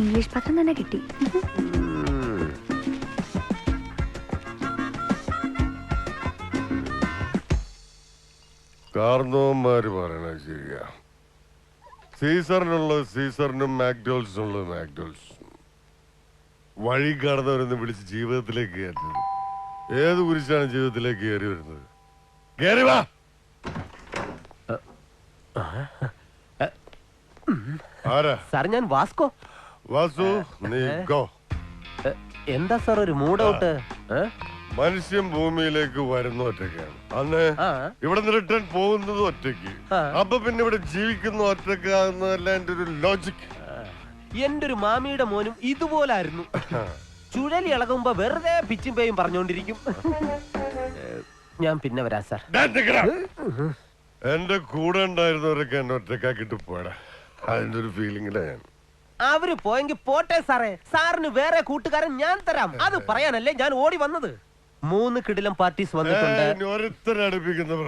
English പത്രം തന്നെ കിട്ടി. കാർന്നോന്മാര് പറയണ ശരിയാ. സീസറിനുള്ളത് സീസറിനും മാക്ഡോൾസിനുള്ളത് മാക്ഡോൾസും. വഴി കടന്നവരെന്ന് വിളിച്ച് ജീവിതത്തിലേക്ക് കയറ്റുന്നത്. ഏത് കുരിശാണ് ജീവിതത്തിലേക്ക് കയറി വരുന്നത്? കയറി വാ. ആരാ സാർ? ഞാൻ വാസ്കോ. വാസു, നീ ഗോ. എന്താ സാർ ഒരു മൂഡ് ഔട്ട്? മനുഷ്യൻ ഭൂമിയിലേക്ക് വരുന്ന ഒറ്റയ്ക്കാണ്. അന്ന് ഇവിടെ നിന്ന് റിട്ടേൺ പോകുന്നത് ഒറ്റയ്ക്ക്. അപ്പൊ പിന്നെ ഇവിടെ ജീവിക്കുന്ന ഒറ്റയ്ക്കാകുന്നതല്ല എന്റെ ഒരു ലോജിക്. എന്റെ ഒരു മാമിയുടെ മോനും ഇതുപോലായിരുന്നു. ചുഴലി ഇളകുമ്പോ വെറുതെ പിച്ചും പേയും പറഞ്ഞോണ്ടിരിക്കും. ഞാൻ പിന്നെ വരാം സാർ. എന്റെ കൂടെ ഉണ്ടായിരുന്നവരൊക്കെ എന്നെ ഒറ്റക്കാക്കിട്ട് പോയടാ. അതിന്റെ ഒരു ഫീലിംഗിലാ ഞാൻ. അവര് പോയെങ്കിൽ പോട്ടെ സാറേ. സാറിന് വേറെ കൂട്ടുകാരൻ ഞാൻ തരാം. അത് പറയാനല്ലേ ഞാൻ ഓടി വന്നത്. 3 കിടിലം പാർട്ടീസ് വന്നിട്ടുണ്ട്. ഓരോരുത്തരടുപ്പിക്കുന്ന